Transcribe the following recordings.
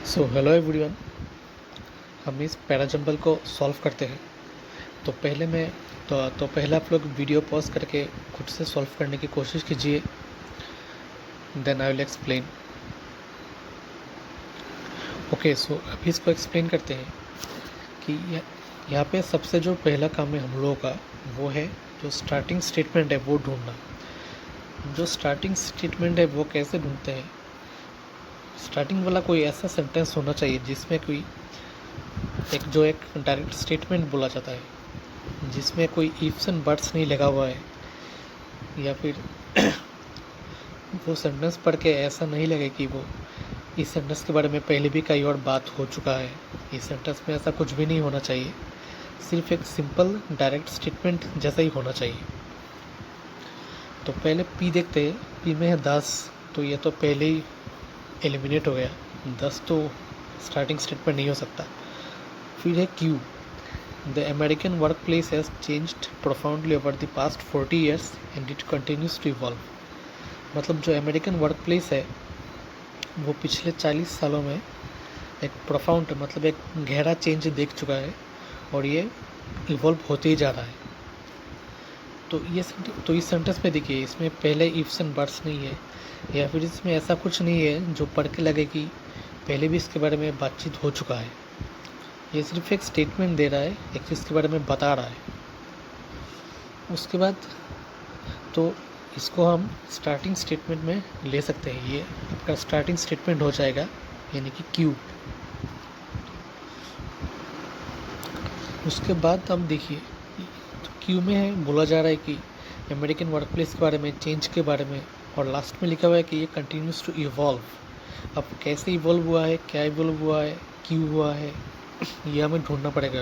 So hello everyone. हम इस parajumble को सॉल्व करते हैं। तो पहले मैं तो पहले आप लोग वीडियो पॉज करके खुद से सॉल्व करने की कोशिश कीजिए, then I will explain. Okay, so अभी इसको एक्सप्लेन करते हैं कि यहाँ पे सबसे जो पहला काम है हम लोगों का वो है जो स्टार्टिंग स्टेटमेंट है वो ढूंढना। जो स्टार्टिंग स्टेटमेंट है वो कैसे ढूंढते हैं? स्टार्टिंग वाला कोई ऐसा सेंटेंस होना चाहिए जिसमें कोई एक डायरेक्ट स्टेटमेंट बोला जाता है, जिसमें कोई इफ्स एंड बट्स नहीं लगा हुआ है, या फिर वो सेंटेंस पढ़ के ऐसा नहीं लगे कि वो इस सेंटेंस के बारे में पहले भी कई और बात हो चुका है। इस सेंटेंस में ऐसा कुछ भी नहीं होना चाहिए, सिर्फ एक सिंपल डायरेक्ट स्टेटमेंट जैसा ही होना चाहिए। तो पहले पी देखते हैं। पी में है 10, तो ये तो पहले ही एलिमिनेट हो गया। 10 तो स्टार्टिंग स्टेटमेंट नहीं हो सकता। फिर है Q. The American workplace has changed profoundly over the past 40 years and it continues to evolve। मतलब जो अमेरिकन वर्क प्लेस है वो पिछले 40 सालों में एक प्रोफाउंड मतलब एक गहरा चेंज देख चुका है और ये इवॉल्व होते ही जा रहा है। तो इस सेंटेंस में देखिए, इसमें पहले इफ्स एंड बट्स नहीं है, या फिर इसमें ऐसा कुछ नहीं है जो पढ़ के लगे कि पहले भी इसके बारे में बातचीत हो चुका है। ये सिर्फ एक स्टेटमेंट दे रहा है, एक चीज़ के बारे में बता रहा है। उसके बाद तो इसको हम स्टार्टिंग स्टेटमेंट में ले सकते हैं। ये आपका स्टार्टिंग स्टेटमेंट हो जाएगा, यानी कि क्यू। उसके बाद हम देखिए, तो क्यू में है बोला जा रहा है कि अमेरिकन वर्क प्लेस के बारे में, चेंज के बारे में, और लास्ट में लिखा हुआ है कि ये कंटिन्यूस टू इवॉल्व। अब कैसे इवॉल्व हुआ है, क्या इवॉल्व हुआ है, क्यों हुआ है, ये हमें ढूंढना पड़ेगा।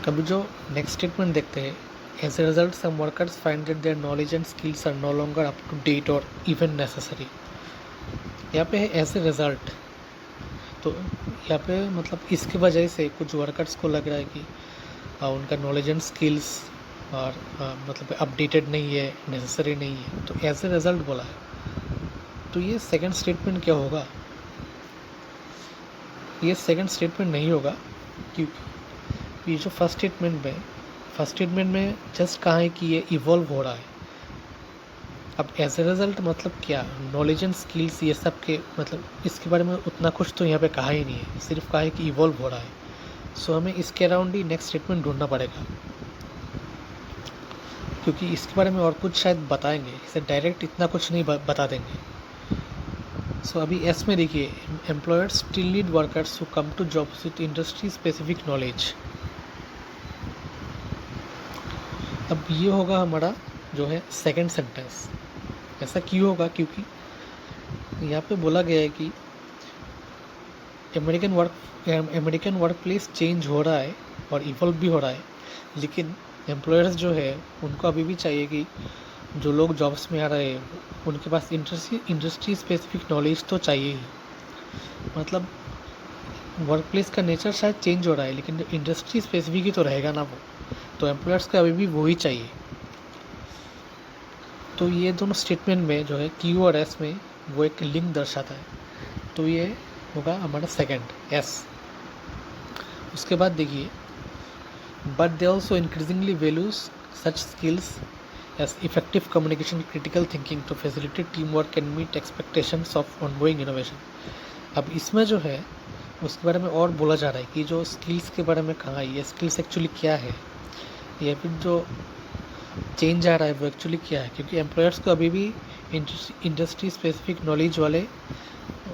अभी जो नेक्स्ट स्टेटमेंट देखते हैं, as a result some workers find that their knowledge and skills are no longer up to date और इवन नेसेसरी। यहाँ पे है एज ए रिजल्ट, तो यहाँ पे मतलब इसकी वजह से कुछ वर्कर्स को लग रहा है कि उनका नॉलेज एंड स्किल्स और मतलब अपडेटेड नहीं है, नेसेसरी नहीं है, तो एज ए रिजल्ट बोला है। तो ये सेकंड स्टेटमेंट क्या होगा? ये सेकंड स्टेटमेंट नहीं होगा, क्योंकि ये जो फर्स्ट स्टेटमेंट में जस्ट कहा है कि ये इवॉल्व हो रहा है। अब एज ए रिजल्ट मतलब क्या? नॉलेज एंड स्किल्स ये सब के मतलब इसके बारे में उतना कुछ तो यहाँ पे कहा ही नहीं है, सिर्फ कहा है कि इवॉल्व हो रहा है। सो हमें इसके अराउंड ही नेक्स्ट स्टेटमेंट ढूंढना पड़ेगा, क्योंकि इसके बारे में और कुछ शायद बताएंगे, इसे डायरेक्ट इतना कुछ नहीं बता देंगे। सो अभी एस में देखिए, employers still need workers who come to jobs with industry specific knowledge. अब ये होगा हमारा जो है सेकंड सेंटेंस। ऐसा क्यों होगा? क्योंकि यहाँ पे बोला गया है कि अमेरिकन वर्क प्लेस चेंज हो रहा है और इवॉल्व भी हो रहा है, लेकिन एम्प्लॉयर्स जो है उनको अभी भी चाहिए कि जो लोग जॉब्स में आ रहे हैं उनके पास इंडस्ट्री स्पेसिफिक नॉलेज तो चाहिए ही। मतलब वर्क प्लेस का नेचर शायद चेंज हो रहा है, लेकिन इंडस्ट्री स्पेसिफिक ही तो रहेगा ना वो, तो एम्प्लॉयर्स को अभी भी वही चाहिए। तो ये दोनों स्टेटमेंट में जो है क्यू और एस में वो एक लिंक दर्शाता है, तो ये होगा हमारा सेकंड एस। उसके बाद देखिए, but they also increasingly values such skills as effective communication, critical thinking to facilitate team work and meet expectations of ongoing innovation. अब इसमें जो है उसके बारे में और बोला जा रहा है कि जो स्किल्स के बारे में कहा है, ये स्किल्स एक्चुअली क्या है, या फिर जो चेंज आ रहा है वो एक्चुअली क्या है। क्योंकि एम्प्लॉयर्स को अभी भी इंडस्ट्री स्पेसिफिक नॉलेज वाले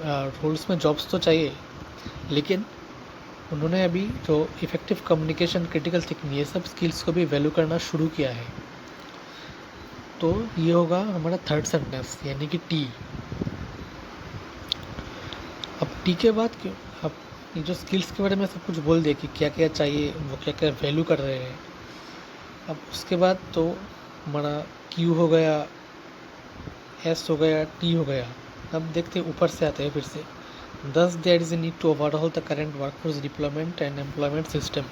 रोल्स में जॉब्स तो चाहिए, लेकिन उन्होंने अभी जो इफ़ेक्टिव कम्युनिकेशन, क्रिटिकल थिंकिंग, ये सब स्किल्स को भी वैल्यू करना शुरू किया है। तो ये होगा हमारा थर्ड सेंटेंस, यानी कि टी। अब टी के बाद क्यों, अब ये जो स्किल्स के बारे में सब कुछ बोल दिया कि क्या क्या चाहिए, वो क्या क्या वैल्यू कर रहे हैं। अब उसके बाद तो हमारा क्यू हो गया, एस हो गया, टी हो गया। अब देखते हैं ऊपर से आते हैं फिर से। Thus there is a need to overhaul the current workforce deployment and employment system।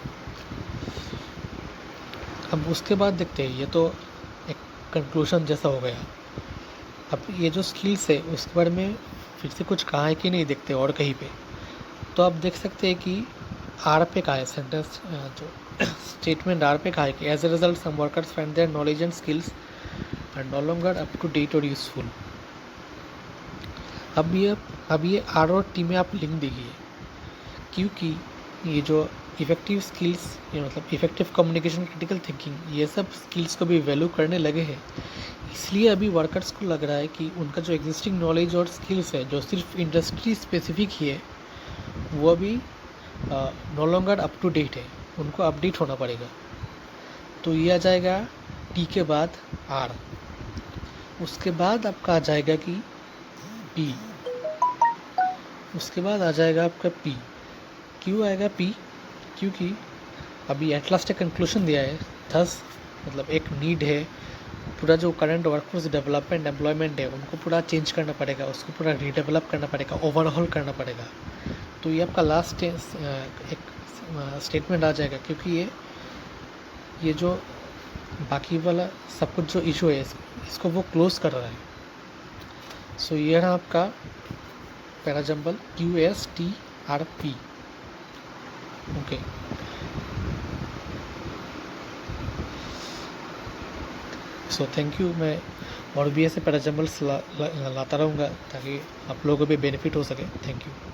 अब उसके बाद देखते हैं, ये तो एक कंक्लूशन जैसा हो गया। अब ये जो स्किल्स है उसके बारे में फिर से कुछ कहा है कि नहीं देखते और कहीं पे, तो आप देख सकते हैं कि आर पे कहा है सेंटेंस, जो स्टेटमेंट आर पे कहा है कि as a result some workers find their knowledge and skills are no longer up to date और यूजफुल। अब ये आर और टी में आप लिंक देखिए, क्योंकि ये जो इफ़ेक्टिव स्किल्स, ये मतलब इफ़ेक्टिव कम्युनिकेशन, क्रिटिकल थिंकिंग, ये सब स्किल्स को भी वैल्यू करने लगे हैं। इसलिए अभी वर्कर्स को लग रहा है कि उनका जो एग्जिस्टिंग नॉलेज और स्किल्स है जो सिर्फ इंडस्ट्री स्पेसिफिक ही है, वो अभी no longer up to date है, उनको अपडेट होना पड़ेगा। तो ये आ जाएगा टी के बाद आर, उसके बाद आपका आ जाएगा कि पी, उसके बाद आ जाएगा आपका पी। क्यों आएगा पी? क्योंकि अभी एट लास्ट एक कंक्लूजन दिया है, थस मतलब एक नीड है, पूरा जो करंट वर्कफोर्स डेवलपमेंट एम्प्लॉयमेंट है उनको पूरा चेंज करना पड़ेगा, उसको पूरा रीडेवलप करना पड़ेगा, ओवरहॉल करना पड़ेगा। तो ये आपका लास्ट एक स्टेटमेंट आ जाएगा, क्योंकि ये जो बाकी वाला सब कुछ जो इशू है इसको वो क्लोज कर रहा है। सो ये रहा आपका parajumble QSTRP। Okay, so thank you. मैं और भी ऐसे पैराजम्बल्स लाता रहूँगा ताकि आप लोगों को भी बेनिफिट हो सके। Thank you.